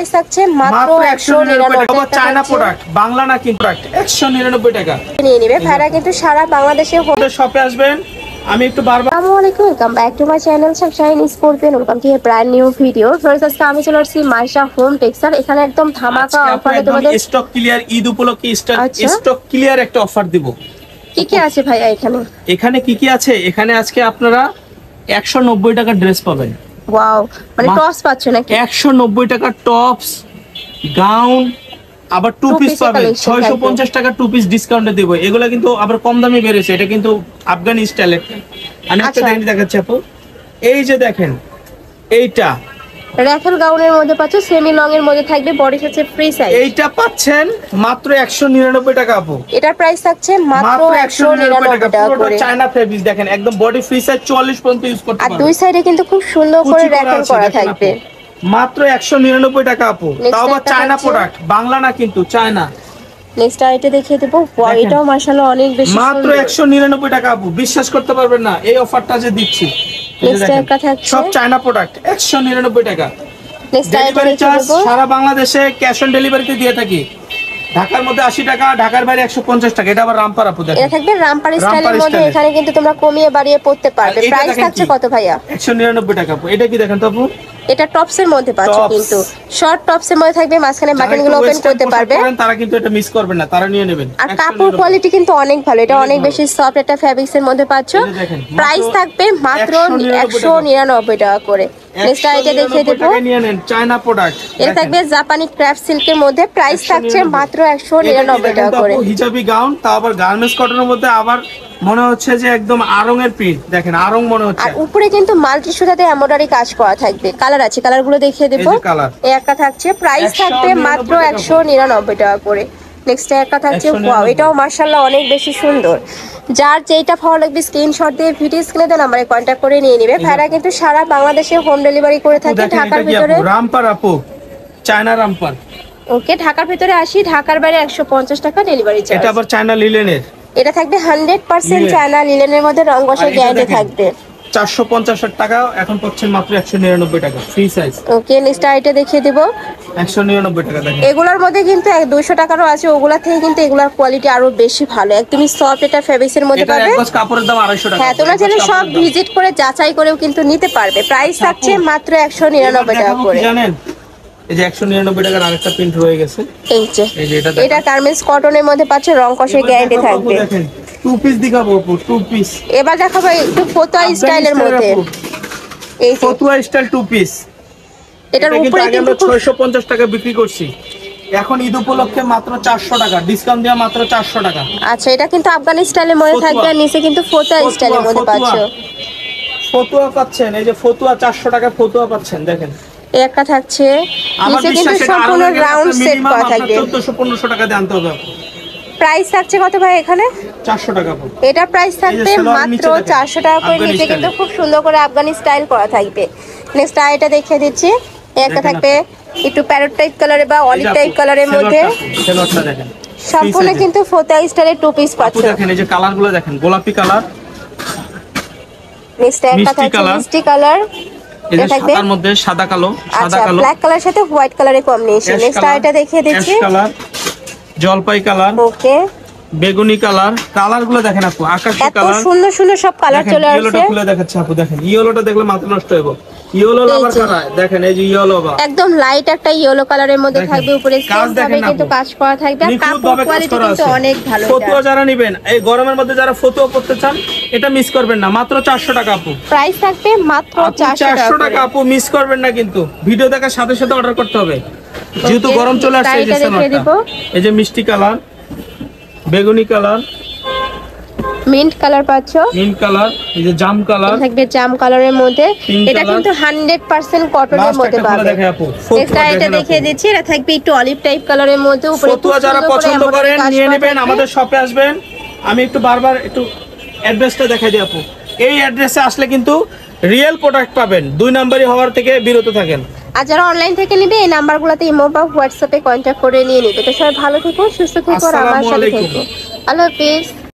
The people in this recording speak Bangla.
প্রাইস থাকছে মাত্র 199 টাকা। চায়না প্রোডাক্ট, বাংলা না কিন্তু প্রোডাক্ট 199 টাকা নিয়ে নেবে। ভাইরা কিন্তু সারা বাংলাদেশে শপে আসবেন। আমি একটু বারবার আসসালামু আলাইকুম, welcome back to my channel Sunshine sports, welcome to A brand new video. First আজকে আমি চলে আসছি মাইশা হোম টেক্সটাইল। এখানে একদম ধামাকা অফারে তোমাদের স্টক ক্লিয়ার, ঈদ উপলক্ষে স্টক ক্লিয়ার একটা অফার দিব। কি কি আছে ভাইয়া এখানে? এখানে কি কি আছে? এখানে আজকে আপনারা 190 টাকা ড্রেস পাবেন। ওয়াও, মানে টপস পাচ্ছ নাকি? 190 টাকা টপস, গাউন, আবার টু পিস পাবেন 650 টাকা টু পিস ডিসকাউন্টে দেব। এগুলা কিন্তু আবার কম দামে বেরিয়েছে, এটা কিন্তু আফগানি স্টাইলের। আমি একটা দেখাচ্ছি আপু, এই যে দেখেন এইটা রাফেল গাউনের মধ্যে পাচ্ছ, সেমি লং এর মধ্যে থাকবে, বডি হচ্ছে ফ্রি সাইজ। এইটা পাচ্ছেন মাত্র 199 টাকা আপু। এটার প্রাইস থাকছে মাত্র 199 টাকা করে। চায়না ফেব্রিক দেখেন, একদম বডি ফ্রি সাইজ 44 পর্যন্ত ইউজ করতে পারবেন। আর দুই সাইডে কিন্তু খুব সুন্দর করে রাফেল করা থাকবে। মাত্র 199 টাকা আপু, তাও আবার চায়না প্রোডাক্ট, বাংলা না কিন্তু চায়না। নেক্সট আইটে দেখিয়ে দেব। এটাও মাশাআল্লাহ অনেক বেশি সুন্দর, মাত্র 199 টাকা আপু। বিশ্বাস করতে পারবেন না এই অফারটা যে দিচ্ছি। নেক্সট একটা থাকছে সব চায়না প্রোডাক্ট 199 টাকা। নেক্সট ডেলিভারি চার্জ সারা বাংলাদেশে ক্যাশ অন ডেলিভারিতে দিয়ে থাকি। ঢাকার মধ্যে 80 টাকা, ঢাকার বাইরে 150 টাকা। এটা আবার রামপার আপু দেখেন, এটা থাকবে রামপার স্টাইলের মধ্যে। এখানে কিন্তু তোমরা কমিয়ে বাড়িয়ে পড়তে পারবে। প্রাইস থাকছে কত ভাইয়া? 199 টাকা আপু। এটা কি দেখেন তো আপু, এটা টপস এর মধ্যে পাচ্ছ, কিন্তু শর্ট টপস এর মধ্যে থাকবে, মাঝখানে বাটন গুলো ওপেন করতে পারবে। তারা কিন্তু এটা মিস করবেন না, তারা নিয়ে নেবেন। আর কাপড় কোয়ালিটি কিন্তু অনেক ভালো, এটা অনেক বেশি সফট একটা ফেব্রিক্স এর মধ্যে পাচ্ছ। প্রাইস থাকবে মাত্র 199 টাকা করে। নেক্সট আইটে দেখিয়ে দেব, নিয়ে নেন চায়না প্রোডাক্ট। এটা থাকবে জাপানি ক্রাফট সিল্কের মধ্যে, প্রাইস থাকছে মাত্র 199 টাকা করে। হিজাবি গাউন, তা আবার গার্মেন্টস কটনের মধ্যে, আবার মনে হচ্ছে যে একদম আরং এর প্রিন্ট দেখেন, আরং মনে হচ্ছে। আর উপরে কিন্তু মাল্টি সুতাতে এমব্রয়ডারি কাজ করা থাকবে। কালার আছে, কালারগুলো দেখিয়ে দেব। এই একটা থাকছে, প্রাইস থাকবে মাত্র 199 টাকা করে। নেক্সট একটা থাকছে, ওয়াও, এটাও মাশাআল্লাহ অনেক বেশি সুন্দর। যার যেটা ভালো লাগবে স্ক্রিনশট দিয়ে ভিডিও স্ক্রিনে দেন নাম্বারে কন্টাক্ট করে নিয়ে নেবে। ভাইরা কিন্তু সারা বাংলাদেশে হোম ডেলিভারি করে থাকে। ঢাকার ভিতরে রামপার আপু, চায়না রামপার। ওকে, ঢাকার ভিতরে 80, ঢাকার বাইরে 150 টাকা ডেলিভারি চার্জ। এটা আবার চায়না লিলেনের। এটা থাকবে 100% চায়না লিলেনের মধ্যে, রং কষে গ্যারান্টি থাকবে। 450 টাকা, এখন পাচ্ছেন মাত্র 199 টাকা ফ্রি সাইজ। ওকে, নেক্সট আইটে দেখিয়ে দেব। 199 টাকা দেখেন। এগুলোর মধ্যে কিন্তু 200 টাকারও আছে, ওগুলা থেকে কিন্তু এগুলার কোয়ালিটি আরো বেশি ভালো, একদমই সফট এটা ফেব্রিক্স এর মধ্যে পাবে। এটা এক গজ কাপড়ের দাম 250 টাকা। হ্যাঁ, তোমরা চাইলে সব ভিজিট করে যাচাই করেও কিন্তু নিতে পারবে। প্রাইস থাকছে মাত্র 199 টাকা করে। জানেন এই যে 199 টাকার আরেকটা প্রিন্ট হয়ে গেছে। এই যে এটা গার্মেন্টস কটনের মধ্যে পাচ্ছে, রং কষে গ্যারান্টি থাকবে। দেখেন টু পিস দেখাবো আপু, টু পিস। এবার দেখাবো একটু ফতুয়া স্টাইলের মধ্যে। এই ফতুয়া স্টাইল টু পিস, এটার উপরে কিন্তু 650 টাকা বিক্রি করছি, এখন ঈদ উপলক্ষে মাত্র 400 টাকা ডিসকাউন্ট দেয়া, মাত্র 400 টাকা। আচ্ছা, এটা কিন্তু আফগানি স্টাইলের মধ্যে থাকবে, আর নিচে কিন্তু ফতুয়া স্টাইলের মধ্যে পাচ্ছ। ফতুয়া পাচ্ছেন, এই যে ফতুয়া 400 টাকা ফতুয়া পাচ্ছেন দেখেন। এই একটা থাকছে, নিচে কিন্তু সম্পূর্ণ রাউন্ড সেট করা থাকবে। 1400-1500 টাকা দিয়ে আনতে হবে। প্রাইস থাকছে কত ভাই এখানে? 400 টাকা। এটা প্রাইস থাকবে মাত্র 400 টাকা করে। নিচে কিন্তু খুব সুন্দর করে আফগানি স্টাইল করা থাকবে। নেক্সট আইটা দেখিয়ে দিচ্ছি। একটা থাকবে একটু প্যারট টাইপ কালারে বা অলিভ টাইপ কালারের মধ্যে, সেলরটা দেখেন সম্পূর্ণ কিন্তু ফতুয়া স্টাইলের টু পিস পাচ্ছেন। দেখেন এই যে কালারগুলো দেখেন, গোলাপি কালার। নেক্সট একটা থাকছে মিষ্টি কালার, এটা সাদার মধ্যে সাদা কালো, সাদা কালো, ব্ল্যাক কালার সাথে হোয়াইট কালারের কম্বিনেশন। নেক্সট আইটা দেখিয়ে দিচ্ছি, কালার, জলপাই কালার, ওকে, বেগুনি কালার। কালারগুলো দেখেন আপু, আকাশী কালার, এত সুন্দর সুন্দর সব কালার চলে আসছে। ইয়েলোটা খুলে দেখাচ্ছি আপু, দেখেন ইয়েলোটা দেখলে মাথা নষ্ট হবে। ইয়েলো লাভার কারা দেখেন, এই যে ইয়েলো বা একদম লাইট একটা ইয়েলো কালারের মধ্যে থাকবে। উপরে সেম ভাবে কিন্তু কাজ করা থাকবে, আর কাপড় কোয়ালিটি কিন্তু অনেক ভালো। ফতুয়া যারা নেবেন এই গরমের মধ্যে, যারা ফতুয়া পড়তে চান, এটা মিস করবেন না, মাত্র 400 টাকা আপু। প্রাইস থাকবে মাত্র 400 টাকা আপু, মিস করবেন না কিন্তু। ভিডিও দেখার সাথে সাথে অর্ডার করতে হবে, যেহেতু গরম চলে আসছে। এই যে এই যে মিষ্টি কালার, বেগুনি কালার, মিন্ট কালার পাচ্ছ, মিন্ট কালার, এই যে জাম কালার থাকবে, জাম কালারের মধ্যে। এটা কিন্তু 100% কটনের মধ্যে পাবে। নেক্সট আইটা দেখিয়ে দিচ্ছি, এটা থাকবে একটু অলিভ টাইপ কালারের মধ্যে। উপরে ফতুয়া যারা পছন্দ করেন নিয়ে নেবেন, আমাদের শপে আসবেন। আমি একটু বারবার একটু অ্যাড্রেসটা দেখাই দিই আপু। এই অ্যাড্রেসে আসলে কিন্তু রিয়েল প্রোডাক্ট পাবেন, 2 নাম্বারই হওয়ার থেকে বিরত থাকেন। আর যারা অনলাইন থেকে নেবে এই নাম্বারগুলোতে ইমো বা হোয়াটসঅ্যাপে কন্ট্যাক্ট করে নিয়ে নেবে। তো সবাই ভালো থেকো, সুস্থ থেকো, আর আমার সাথে থেকো। আল্লাহ হাফেজ।